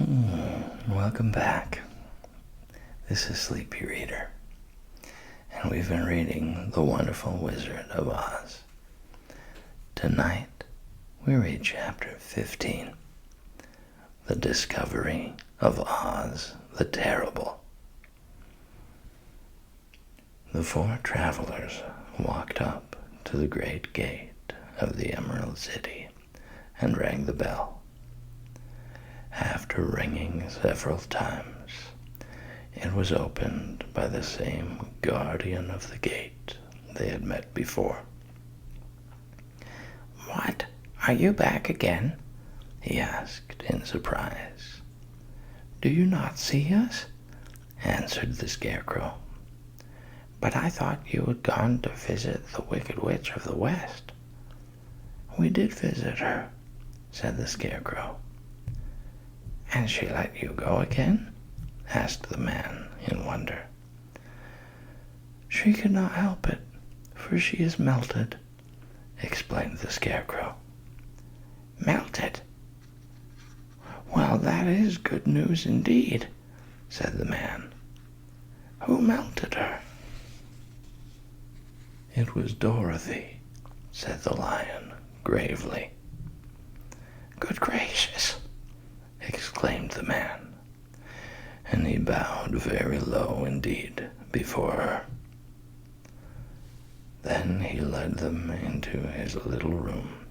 Welcome back. This is Sleepy Reader, and we've been reading The Wonderful Wizard of Oz. Tonight, we read chapter 15, The Discovery of Oz the Terrible. The four travelers walked up to the great gate of the Emerald City and rang the bell. After ringing several times, it was opened by the same guardian of the gate they had met before. "What? Are you back again?" he asked in surprise. "Do you not see us?" answered the Scarecrow. "But I thought you had gone to visit the Wicked Witch of the West." "We did visit her," said the Scarecrow. "And she let you go again?" asked the man in wonder. "She could not help it, for she is melted," explained the Scarecrow. "Melted? Well, that is good news indeed," said the man. "Who melted her?" "It was Dorothy," said the lion gravely. "Good gracious!" exclaimed the man, and he bowed very low indeed before her. Then he led them into his little room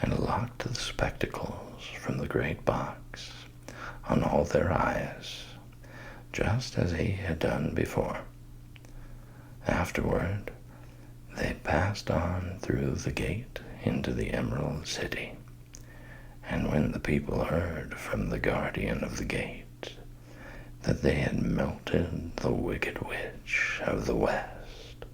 and locked the spectacles from the great box on all their eyes, just as he had done before. Afterward, they passed on through the gate into the Emerald City. And when the people heard from the guardian of the gate that they had melted the Wicked Witch of the West,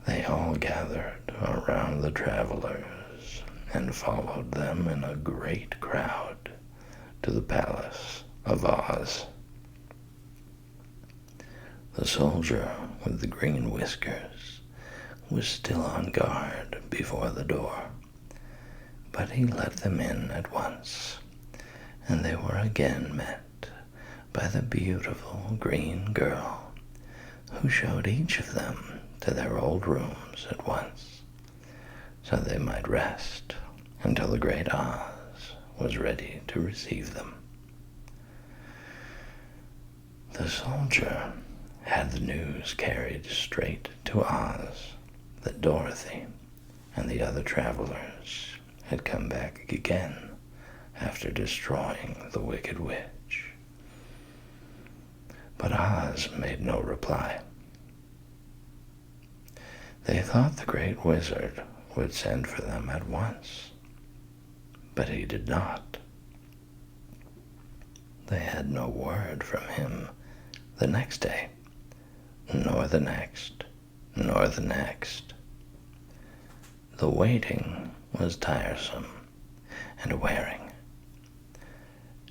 they all gathered around the travelers and followed them in a great crowd to the palace of Oz. The soldier with the green whiskers was still on guard before the door, but he let them in at once, and they were again met by the beautiful green girl, who showed each of them to their old rooms at once, so they might rest until the great Oz was ready to receive them. The soldier had the news carried straight to Oz that Dorothy and the other travelers had come back again after destroying the Wicked Witch. But Oz made no reply. They thought the great wizard would send for them at once, but he did not. They had no word from him the next day, nor the next, nor the next. The waiting was tiresome and wearing,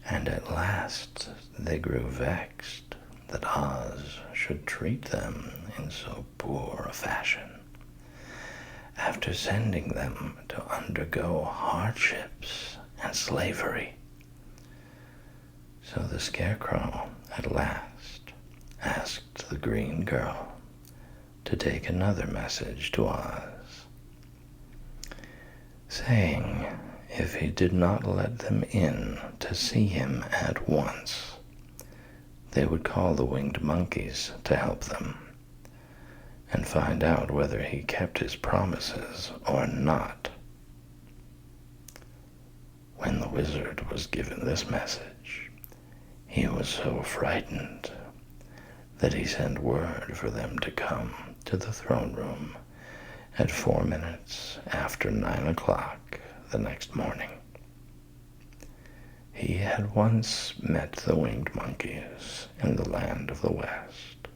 and at last they grew vexed that Oz should treat them in so poor a fashion, after sending them to undergo hardships and slavery. So the Scarecrow at last asked the green girl to take another message to Oz, saying if he did not let them in to see him at once, they would call the winged monkeys to help them and find out whether he kept his promises or not. When the wizard was given this message, he was so frightened that he sent word for them to come to the throne room at 4 minutes after 9 o'clock the next morning. He had once met the winged monkeys in the land of the West,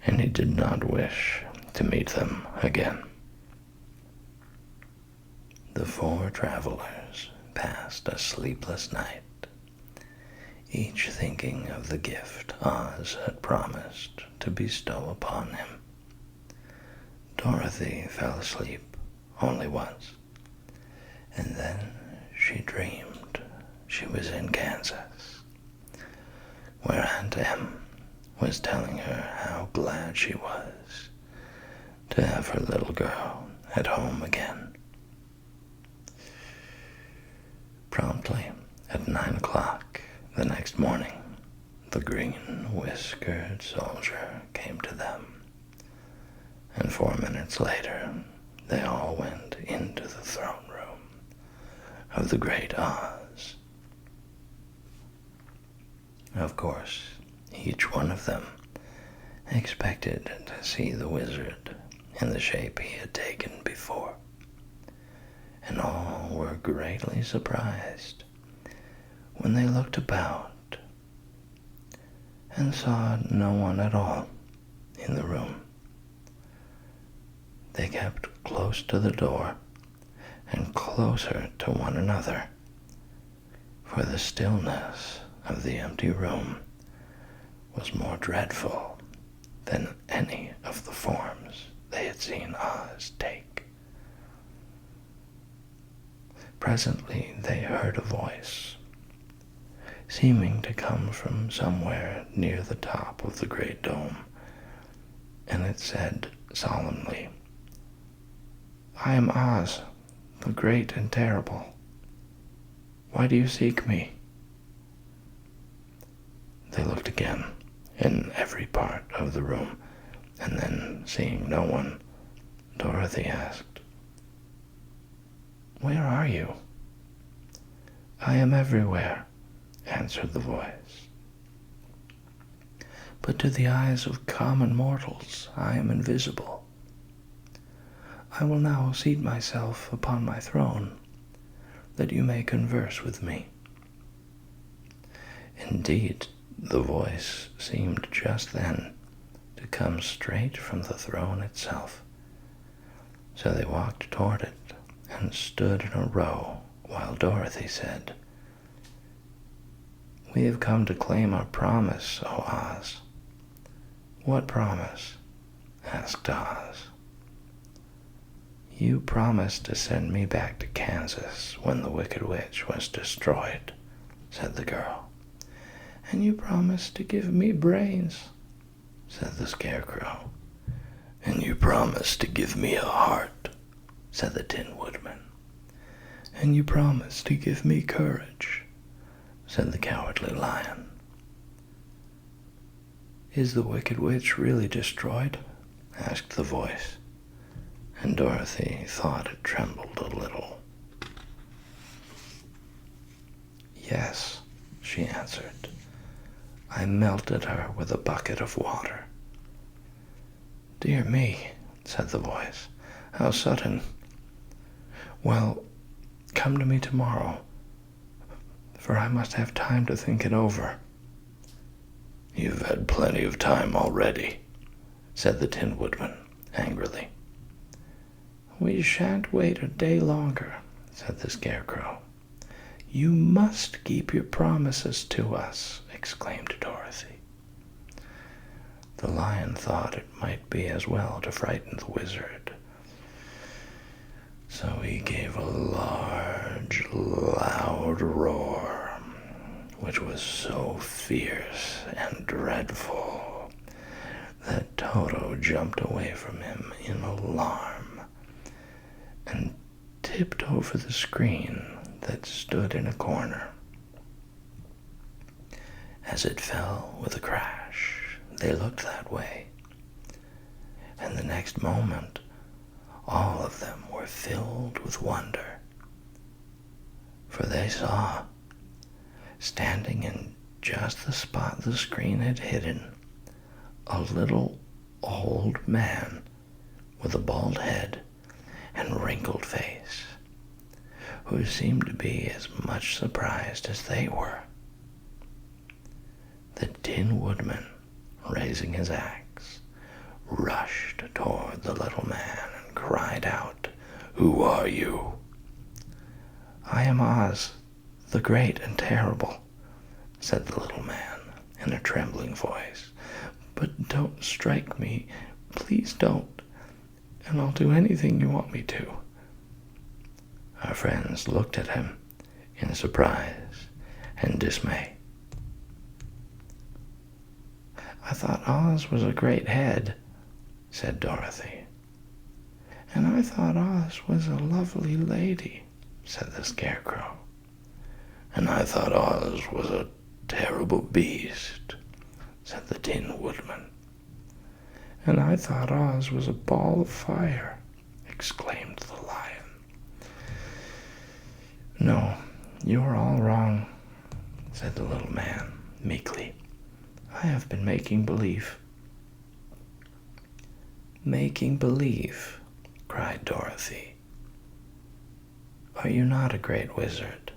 and he did not wish to meet them again. The four travelers passed a sleepless night, each thinking of the gift Oz had promised to bestow upon him. Dorothy fell asleep only once, and then she dreamed she was in Kansas, where Aunt Em was telling her how glad she was to have her little girl at home again. Promptly at 9 o'clock the next morning, the green-whiskered soldier came to them, and 4 minutes later they all went into the throne room of the great Oz. Of course, each one of them expected to see the wizard in the shape he had taken before, and all were greatly surprised when they looked about and saw no one at all in the room. They kept close to the door and closer to one another, for the stillness of the empty room was more dreadful than any of the forms they had seen Oz take. Presently they heard a voice, seeming to come from somewhere near the top of the great dome, and it said solemnly, "I am Oz, the great and terrible. Why do you seek me?" They looked again in every part of the room, and then, seeing no one, Dorothy asked, "Where are you?" "I am everywhere," answered the voice. "But to the eyes of common mortals I am invisible. I will now seat myself upon my throne, that you may converse with me." Indeed, the voice seemed just then to come straight from the throne itself. So they walked toward it and stood in a row while Dorothy said, "We have come to claim our promise, O Oz." "What promise?" asked Oz. "You promised to send me back to Kansas when the Wicked Witch was destroyed," said the girl. "And you promised to give me brains," said the Scarecrow. "And you promised to give me a heart," said the Tin Woodman. "And you promised to give me courage," said the Cowardly Lion. "Is the Wicked Witch really destroyed?" asked the voice, and Dorothy thought it trembled a little. "Yes," she answered. "I melted her with a bucket of water." "Dear me," said the voice, "how sudden. Well, come to me tomorrow, for I must have time to think it over." "You've had plenty of time already," said the Tin Woodman angrily. "We shan't wait a day longer," said the Scarecrow. "You must keep your promises to us," exclaimed Dorothy. The lion thought it might be as well to frighten the wizard, so he gave a large, loud roar, which was so fierce and dreadful that Toto jumped away from him in alarm and tipped over the screen that stood in a corner. As it fell with a crash, they looked that way, and the next moment all of them were filled with wonder, for they saw, standing in just the spot the screen had hidden, a little old man with a bald head and wrinkled face, who seemed to be as much surprised as they were. The Tin Woodman, raising his axe, rushed toward the little man and cried out, "Who are you?" "I am Oz, the great and terrible," said the little man in a trembling voice. "But don't strike me, please don't, and I'll do anything you want me to." Our friends looked at him in surprise and dismay. "I thought Oz was a great head," said Dorothy. "And I thought Oz was a lovely lady," said the Scarecrow. "And I thought Oz was a terrible beast," said the Tin Woodman. "And I thought Oz was a ball of fire," exclaimed the Lion. "No, you're all wrong," said the little man meekly. "I have been making believe." "Making believe?" cried Dorothy. "Are you not a great wizard?"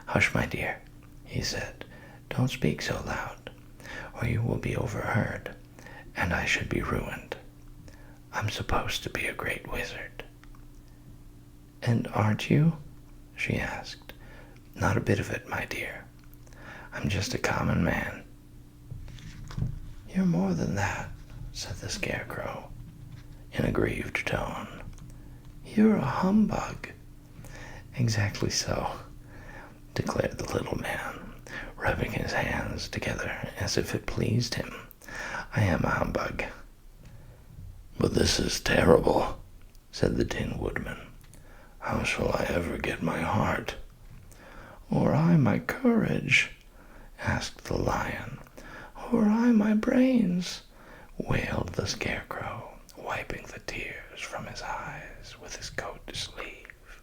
"Hush, my dear," he said. "Don't speak so loud, or you will be overheard, and I should be ruined. I'm supposed to be a great wizard." "And aren't you?" she asked. "Not a bit of it, my dear. I'm just a common man." "You're more than that," said the Scarecrow, in a grieved tone. "You're a humbug." "Exactly so," declared the little man, rubbing his hands together as if it pleased him. "I am a humbug." "But this is terrible," said the Tin Woodman. "How shall I ever get my heart?" "Or I my courage?" asked the Lion. "Or I my brains?" wailed the Scarecrow, wiping the tears from his eyes with his coat sleeve.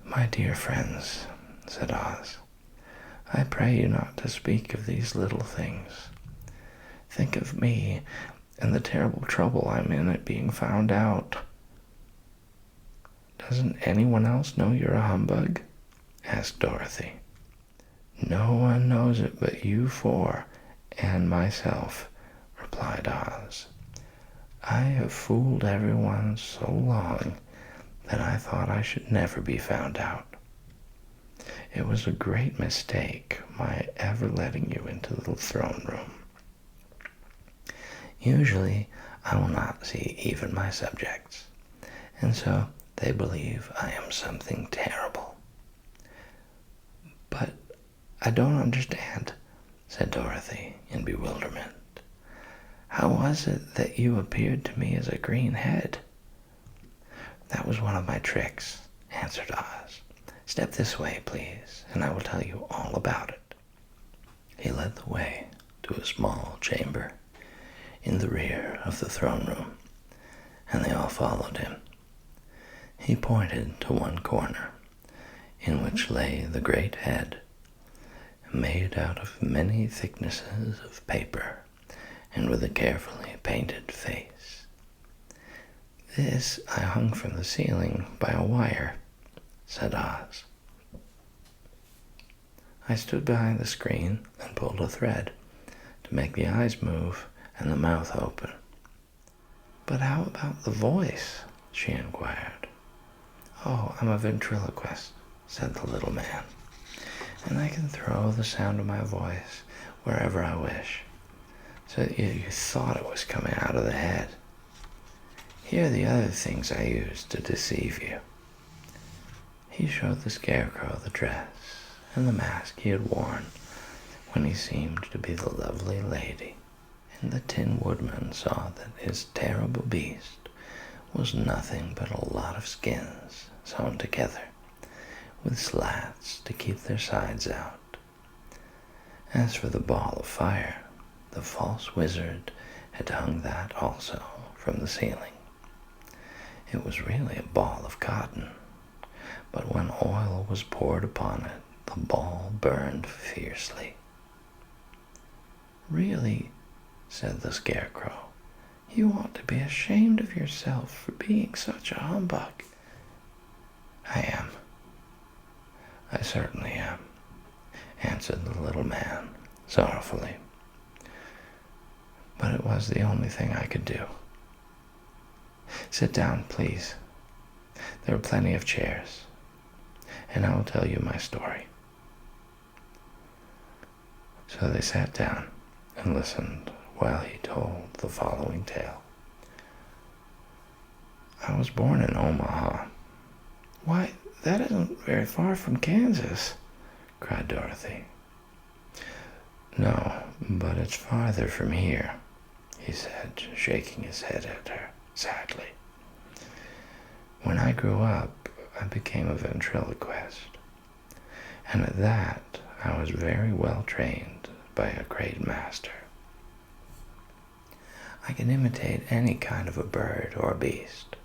"My dear friends," said Oz, "I pray you not to speak of these little things. Think of me and the terrible trouble I'm in at being found out." "Doesn't anyone else know you're a humbug?" asked Dorothy. "No one knows it but you four and myself," replied Oz. "I have fooled everyone so long that I thought I should never be found out. It was a great mistake, my ever letting you into the throne room. Usually, I will not see even my subjects, and so they believe I am something terrible." "But I don't understand," said Dorothy in bewilderment. "How was it that you appeared to me as a green head?" "That was one of my tricks," answered Oz. "Step this way, please, and I will tell you all about it." He led the way to a small chamber in the rear of the throne room, and they all followed him. He pointed to one corner, in which lay the great head, made out of many thicknesses of paper, and with a carefully painted face. "This I hung from the ceiling by a wire," said Oz. "I stood behind the screen and pulled a thread to make the eyes move and the mouth open." "But how about the voice?" she inquired. "Oh, I'm a ventriloquist," said the little man, "and I can throw the sound of my voice wherever I wish, so that you thought it was coming out of the head. Here are the other things I used to deceive you." He showed the Scarecrow the dress and the mask he had worn when he seemed to be the lovely lady, and the Tin Woodman saw that his terrible beast was nothing but a lot of skins sewn together, with slats to keep their sides out. As for the ball of fire, the false wizard had hung that also from the ceiling. It was really a ball of cotton, but when oil was poured upon it, the ball burned fiercely. "Really," said the Scarecrow, "you ought to be ashamed of yourself for being such a humbug." "I am. I certainly am," answered the little man sorrowfully. "But it was the only thing I could do. Sit down, please. There are plenty of chairs, and I will tell you my story." So they sat down and listened while he told the following tale. "I was born in Omaha." "Why, that isn't very far from Kansas," cried Dorothy. "No, but it's farther from here," he said, shaking his head at her sadly. "When I grew up, I became a ventriloquist, and at that I was very well trained by a great master. I can imitate any kind of a bird or beast."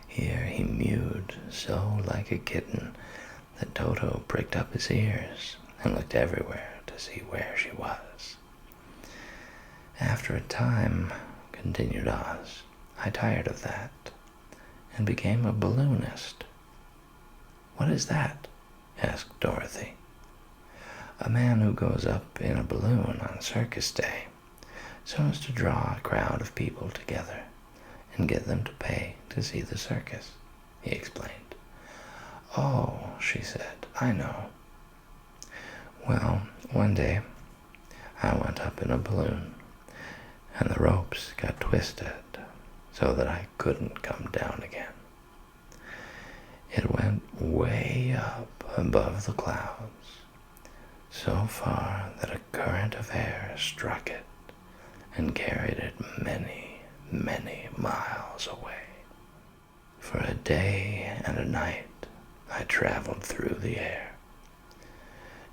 Here he mewed so like a kitten that Toto pricked up his ears and looked everywhere to see where she was. "After a time," continued Oz, "I tired of that and became a balloonist." "What is that?" asked Dorothy. "A man who goes up in a balloon on circus day so as to draw a crowd of people together and get them to pay to see the circus," he explained. "Oh," she said, "I know. Well, one day I went up in a balloon, and the ropes got twisted so that I couldn't come down again. It went way up above the clouds, so far that a current of air struck it and carried it many, many miles away. For a day and a night I traveled through the air,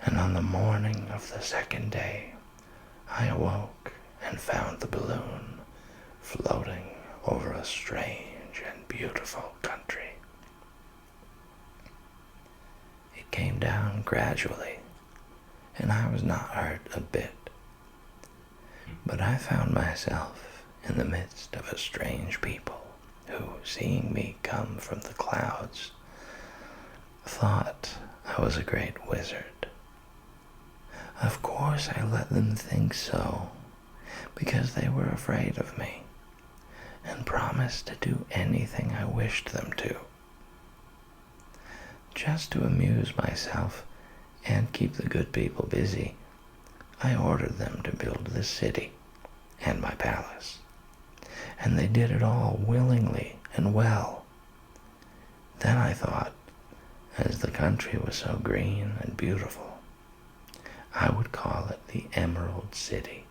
and on the morning of the second day I awoke and found the balloon floating over a strange and beautiful country. It came down gradually, and I was not hurt a bit, but I found myself in the midst of a strange people who, seeing me come from the clouds, thought I was a great wizard. Of course I let them think so, because they were afraid of me and promised to do anything I wished them to. Just to amuse myself and keep the good people busy, I ordered them to build this city and my palace, and they did it all willingly and well. Then I thought, as the country was so green and beautiful, I would call it the Emerald City.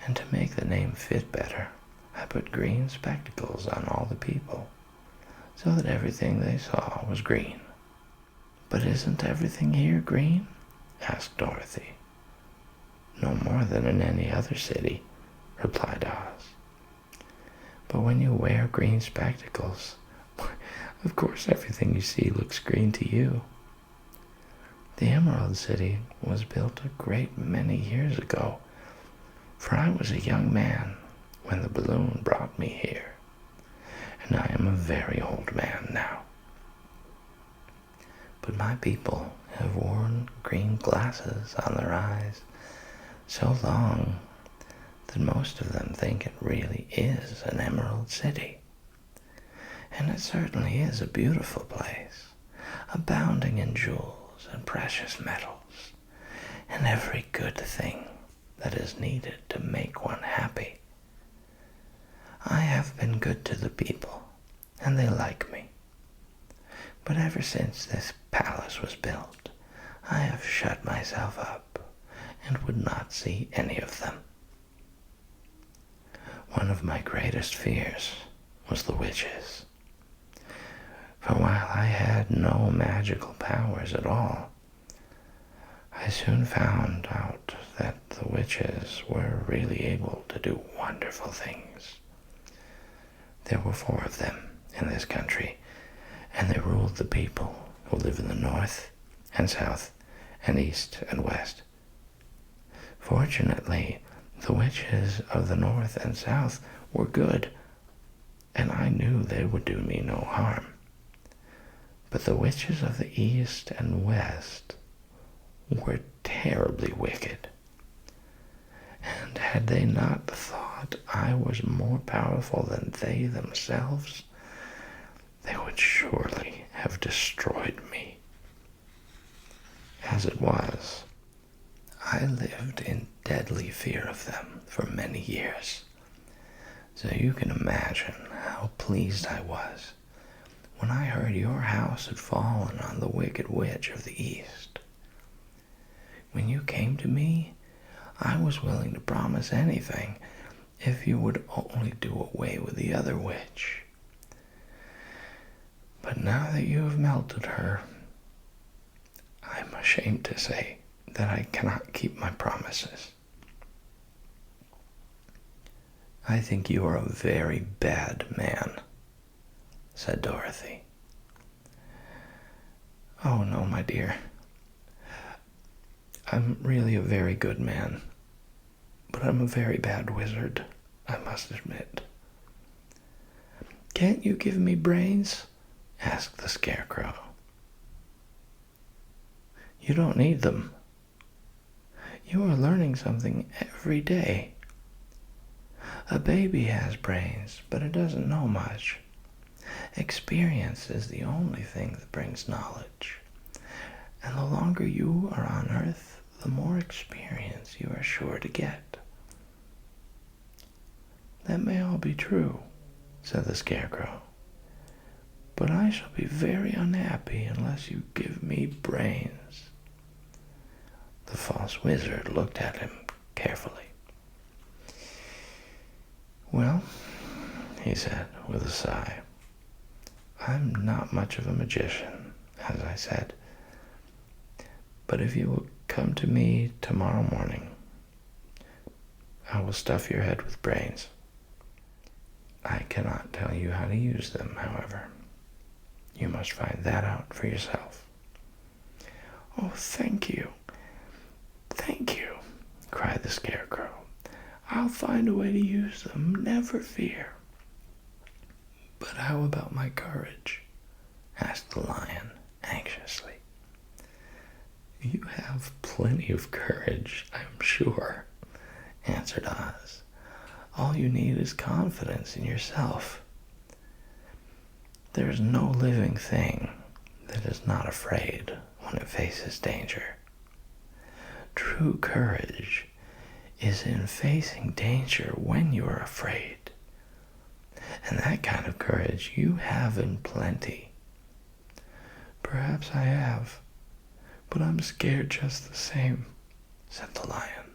And to make the name fit better, I put green spectacles on all the people, so that everything they saw was green. "But isn't everything here green?" asked Dorothy. "No more than in any other city," replied Oz. "But when you wear green spectacles, of course everything you see looks green to you. The Emerald City was built a great many years ago, for I was a young man when the balloon brought me here, and I am a very old man now. But my people have worn green glasses on their eyes so long that most of them think it really is an Emerald City. And it certainly is a beautiful place, abounding in jewels and precious metals, and every good thing that is needed to make one happy. I have been good to the people, and they like me. But ever since this palace was built, I have shut myself up and would not see any of them. One of my greatest fears was the witches. For while I had no magical powers at all, I soon found out that the witches were really able to do wonderful things. There were 4 of them in this country, and they ruled the people who live in the north and south and east and west. Fortunately, the witches of the north and south were good, and I knew they would do me no harm. But the witches of the east and west were terribly wicked, and had they not thought I was more powerful than they themselves, they would surely have destroyed me. As it was, I lived in deadly fear of them for many years, so you can imagine how pleased I was when I heard your house had fallen on the Wicked Witch of the East. When you came to me, I was willing to promise anything if you would only do away with the other witch. But now that you have melted her, I'm ashamed to say that I cannot keep my promises. I think you are a very bad man, said Dorothy. Oh, no, my dear. I'm really a very good man, but I'm a very bad wizard, I must admit. Can't you give me brains? Asked the Scarecrow. You don't need them. You are learning something every day. A baby has brains, but it doesn't know much. Experience is the only thing that brings knowledge. And the longer you are on Earth, the more experience you are sure to get. That may all be true, said the Scarecrow, but I shall be very unhappy unless you give me brains. The false wizard looked at him carefully. Well, he said with a sigh, I'm not much of a magician, as I said, but if you will come to me tomorrow morning, I will stuff your head with brains. I cannot tell you how to use them, however. You must find that out for yourself. Oh, thank you. Thank you, cried the Scarecrow. I'll find a way to use them, never fear. But how about my courage? Asked the Lion anxiously. You have plenty of courage, I'm sure, answered Oz. All you need is confidence in yourself. There is no living thing that is not afraid when it faces danger. True courage is in facing danger when you are afraid. And that kind of courage you have in plenty. Perhaps I have, but I'm scared just the same, said the Lion.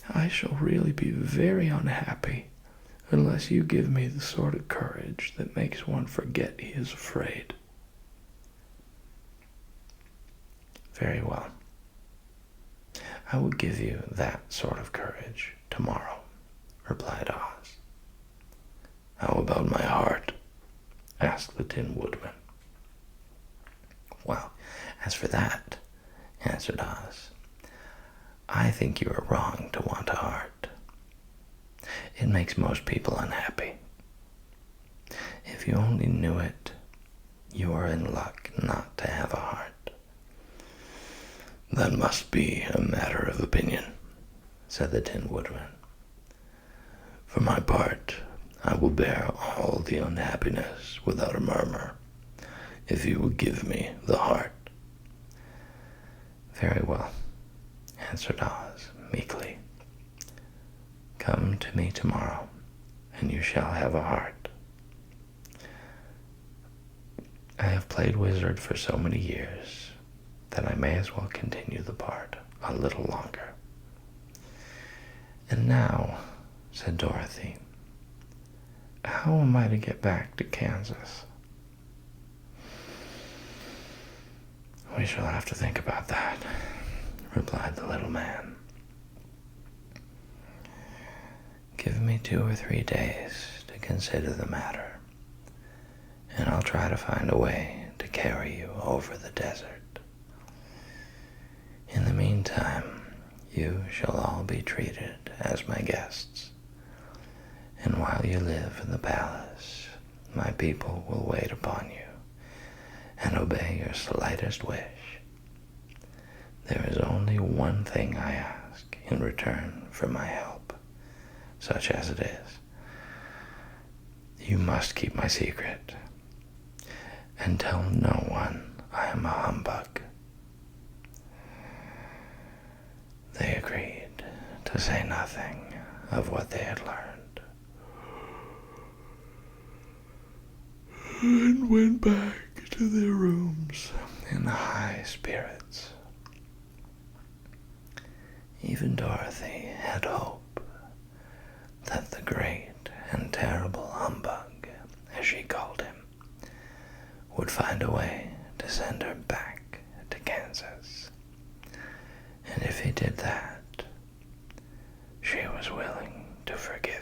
I shall really be very unhappy unless you give me the sort of courage that makes one forget he is afraid. Very well. I will give you that sort of courage tomorrow, replied Oz. How about my heart? Asked the Tin Woodman. Well, as for that, answered Oz, I think you are wrong to want a heart. It makes most people unhappy. If you only knew it, you are in luck not to have a heart. That must be a matter of opinion, said the Tin Woodman. For my part, I will bear all the unhappiness without a murmur, if you will give me the heart. Very well, answered Oz meekly. Come to me tomorrow, and you shall have a heart. I have played wizard for so many years that I may as well continue the part a little longer. And now, said Dorothy, how am I to get back to Kansas? We shall have to think about that, replied the little man. Give me 2 or 3 days to consider the matter, and I'll try to find a way to carry you over the desert. In the meantime, you shall all be treated as my guests, and while you live in the palace, my people will wait upon you and obey your slightest wish. There is only one thing I ask in return for my help, such as it is. You must keep my secret, and tell no one I am a humbug. They agreed to say nothing of what they had learned, and went back to their rooms in high spirits. even Dorothy had hope that the great and terrible humbug, as she called him, would find a way to send her back to Kansas. And if he did that, she was willing to forgive